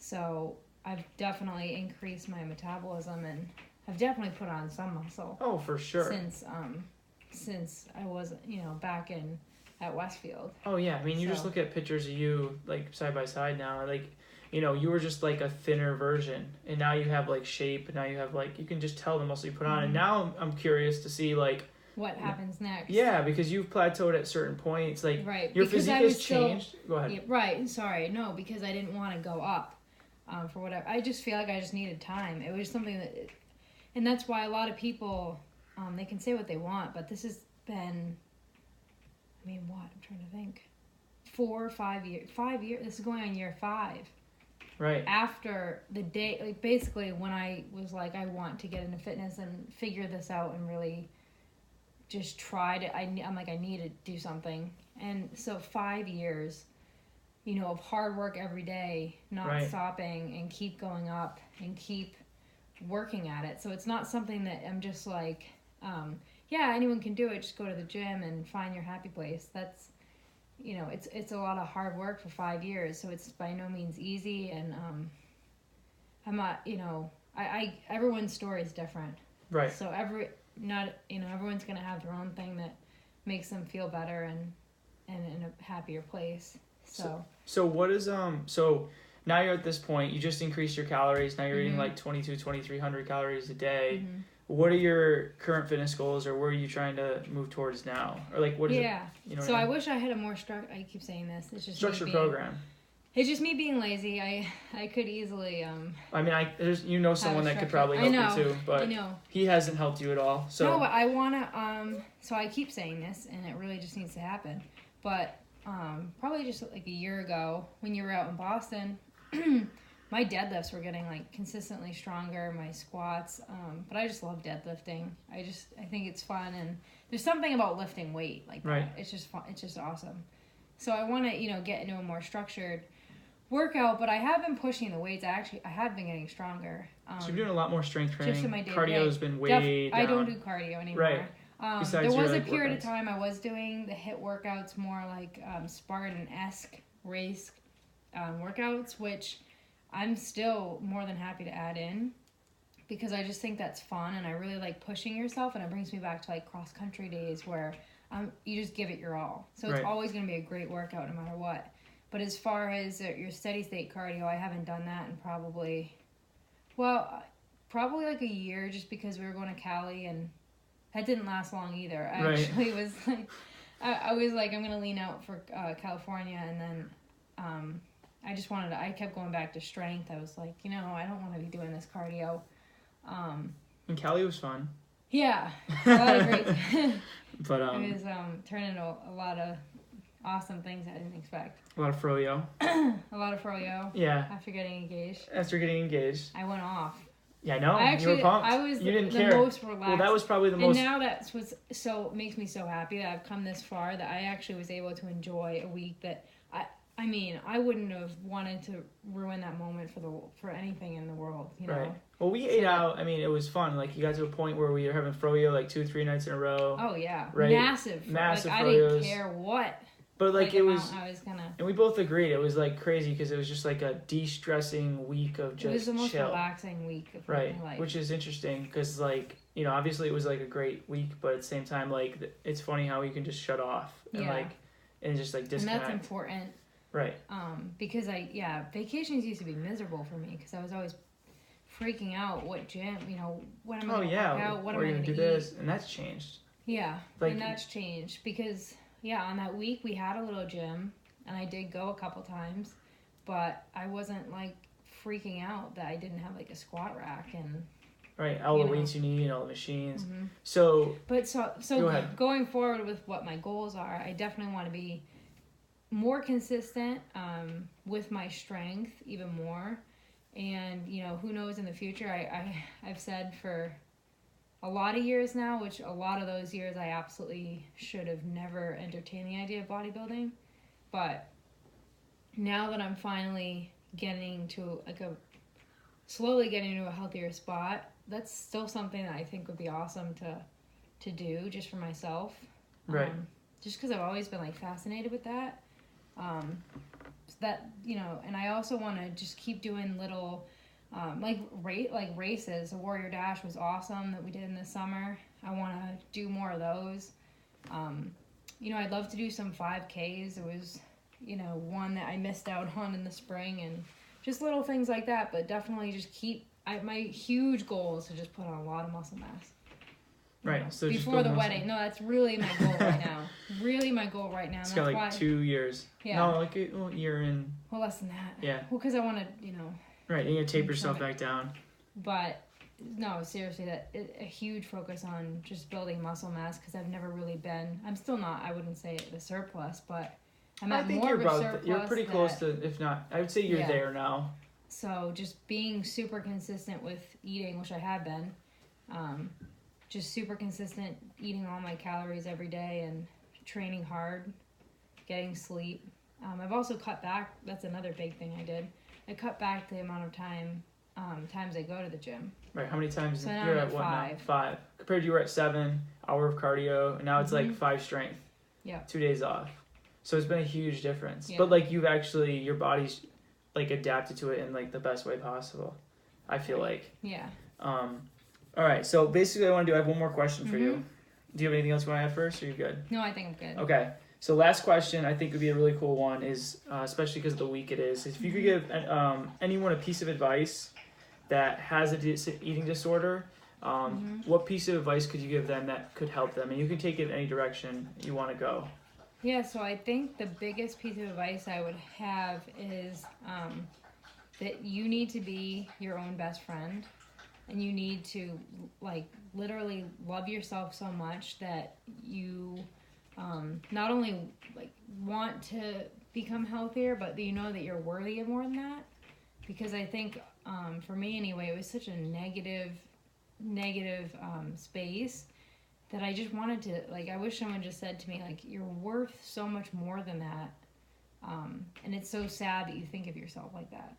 So I've definitely increased my metabolism, and I've definitely put on some muscle. Oh, for sure. Since I was, back at Westfield. Oh yeah, I mean, you just look at pictures of you like side by side now, like, you were just like a thinner version, and now you have like shape, and now you have like, you can just tell the muscle you put on, and now I'm curious to see like what happens next. Yeah, because you've plateaued at certain points, like right. Your because physique has changed. Go ahead. Yeah, right. Sorry, no, because I didn't want to go up, for whatever. I just feel like I just needed time. It was something that, and that's why a lot of people, they can say what they want, but this has been, I'm trying to think, 4 or 5 years. 5 years. This is going on year 5. Right. After the day, like basically when I was like, I want to get into fitness and figure this out and really just try to, I'm like, I need to do something. And so 5 years, of hard work every day, not stopping, and keep going up and keep working at it. So it's not something that I'm just like, yeah, anyone can do it. Just go to the gym and find your happy place. That's, it's a lot of hard work for 5 years. So it's by no means easy. And I'm not, everyone's story is different. Right. So everyone's going to have their own thing that makes them feel better and in a happier place. So what is, so now you're at this point, you just increased your calories. Now you're eating like 2,300 calories a day. Mm-hmm. What are your current fitness goals, or where are you trying to move towards now? Or like, what is it? So I wish I had a more I keep saying this. It's just structured program. It's just me being lazy. I could easily. I mean, there's someone that could probably help you too, but he hasn't helped you at all. So no, but I wanna. So I keep saying this, and it really just needs to happen. But probably just like a year ago, when you were out in Boston, my deadlifts were getting like consistently stronger. My squats, but I just love deadlifting. I think it's fun, and there's something about lifting weight like that. It's just fun. It's just awesome. So I want to get into a more structured workout, but I have been pushing the weights. I have been getting stronger. So you're doing a lot more strength training. Just in my day-to-day. Cardio's been way down. I don't do cardio anymore. Right. There was a period of time I was doing the HIIT workouts, more like Spartan-esque race workouts, which I'm still more than happy to add in, because I just think that's fun, and I really like pushing yourself, and it brings me back to like cross-country days where you just give it your all. So it's always going to be a great workout no matter what. But as far as your steady-state cardio, I haven't done that in probably like a year, just because we were going to Cali, and that didn't last long either. I actually was like, I was like, I'm going to lean out for California, and then I kept going back to strength. I was like, I don't want to be doing this cardio. And Cali was fun. Yeah, a lot of great. But it was turned into a lot of awesome things I didn't expect. A lot of froyo. A lot of froyo. Yeah. After getting engaged. I went off. Yeah, I know. You were pumped. I was you didn't the care. most relaxed. Well, that was probably the most. And now makes me so happy that I've come this far, that I actually was able to enjoy a week that I wouldn't have wanted to ruin that moment for anything in the world, Right. Well, we ate out. I mean, it was fun. Like, you got to a point where we were having froyo like 2-3 nights in a row. Oh yeah. Right. Massive froyos. I didn't care what. But like it was, and we both agreed it was like crazy, because it was just like a de-stressing week of just chill. It was the most relaxing week of my life. Which is interesting, because like, obviously it was like a great week, but at the same time, like, it's funny how you can just shut off and and just like disconnect. And that's important. Right. Because vacations used to be miserable for me because I was always freaking out what gym, when am I going to work out, what am I going to do eat. This, and that's changed. Yeah, and that's changed because, on that week we had a little gym, and I did go a couple times, but I wasn't, like, freaking out that I didn't have, like, a squat rack and... Right, all the weights you need, all the machines. Mm-hmm. So go ahead. Going forward with what my goals are, I definitely want to be more consistent with my strength even more. And, who knows in the future, I've said for a lot of years now, which a lot of those years I absolutely should have never entertained the idea of bodybuilding. But now that I'm finally getting to, slowly getting to a healthier spot, that's still something that I think would be awesome to do just for myself. Right. Just because I've always been, like, fascinated with that. So that, and I also want to just keep doing little, races. The Warrior Dash was awesome that we did in the summer. I want to do more of those. I'd love to do some 5Ks. It was, one that I missed out on in the spring, and just little things like that, but definitely just my huge goal is to just put on a lot of muscle mass. Right. So before the wedding. No, that's really my goal right now. Really my goal right now. It's got like 2 years. Yeah. No, like a year in. Well, less than that. Yeah. Well, because I want to, Right, you're going to tape yourself back down. But, no, seriously, a huge focus on just building muscle mass, because I've never really been, I'm still not, I wouldn't say the surplus, but I'm at more of a surplus. You're pretty close to, if not, I would say you're there now. So just being super consistent with eating, which I have been, just super consistent, eating all my calories every day and training hard, getting sleep. I've also cut back, that's another big thing I did. I cut back the amount of times I go to the gym. Right, how many times? So you're at what 5. Now? 5. Compared to you were at 7, hour of cardio, and now it's like 5 strength. Yeah. 2 days off. So it's been a huge difference. Yeah. But like you've actually, your body's like adapted to it in like the best way possible, I feel like. Yeah. All right, so basically I have one more question for you. Do you have anything else you want to add first, or are you good? No, I think I'm good. Okay, so last question I think would be a really cool one is, especially because of the week it is if you could give anyone a piece of advice that has an eating disorder, what piece of advice could you give them that could help them? And you can take it in any direction you want to go. Yeah, so I think the biggest piece of advice I would have is that you need to be your own best friend. And you need to, like, literally love yourself so much that you not only, like, want to become healthier, but that you know that you're worthy of more than that. Because I think, for me anyway, it was such a negative space that I just wanted to, like, I wish someone just said to me, like, you're worth so much more than that. And it's so sad that you think of yourself like that.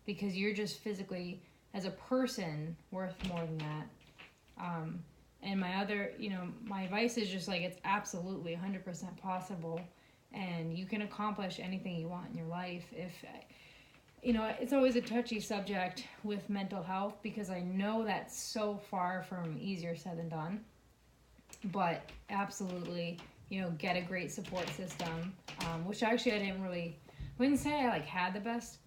Because you're just physically... as a person, worth more than that. And my other, my advice is just like, it's absolutely 100% possible. And you can accomplish anything you want in your life. It's always a touchy subject with mental health, because I know that's so far from easier said than done. But absolutely, get a great support system, which actually wouldn't say I had the best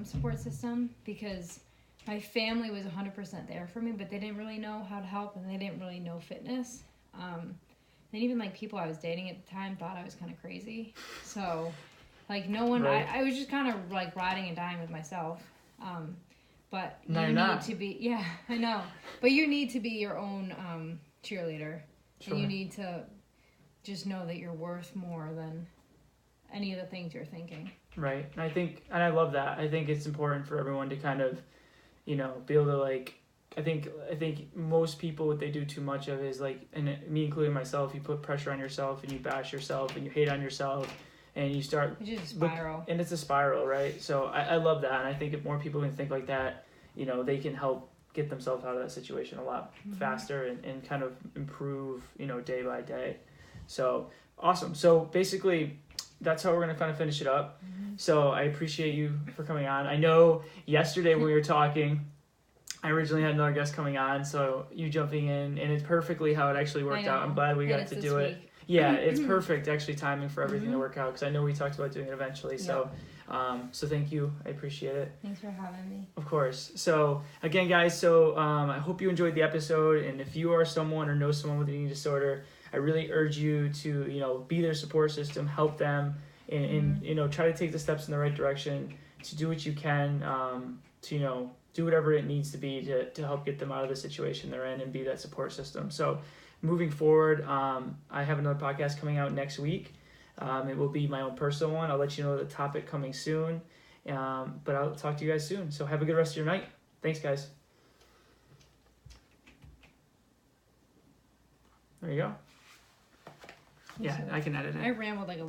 support system, because my family was 100% there for me, but they didn't really know how to help, and they didn't really know fitness. And even people I was dating at the time thought I was kind of crazy. So, no one, right. I was just kind of riding and dying with myself. But no, you need to be, yeah, I know. But you need to be your own cheerleader. Sure. And you need to just know that you're worth more than any of the things you're thinking. Right. And I love that. I think it's important for everyone to kind of, be able to I think most people, what they do too much of is and me including myself, you put pressure on yourself and you bash yourself and you hate on yourself and you start... It's just a spiral. And it's a spiral, right? So I love that. And I think if more people can think like that, they can help get themselves out of that situation a lot faster and kind of improve, day by day. So awesome. So basically... that's how we're going to kind of finish it up. So I appreciate you for coming on. I know yesterday when we were talking, I originally had another guest coming on, so you jumping in, and it's perfectly how it actually worked out. I'm glad we got to do it. Yeah, it's perfect actually timing for everything to work out because I know we talked about doing it eventually. So, so thank you. I appreciate it. Thanks for having me. Of course. So again, guys, I hope you enjoyed the episode. And if you are someone or know someone with an eating disorder, I really urge you to, be their support system, help them, and try to take the steps in the right direction to do what you can to, do whatever it needs to be to help get them out of the situation they're in and be that support system. So moving forward, I have another podcast coming out next week. It will be my own personal one. I'll let you know the topic coming soon. But I'll talk to you guys soon. So have a good rest of your night. Thanks, guys. There you go. Yeah, I can edit it. I rambled like a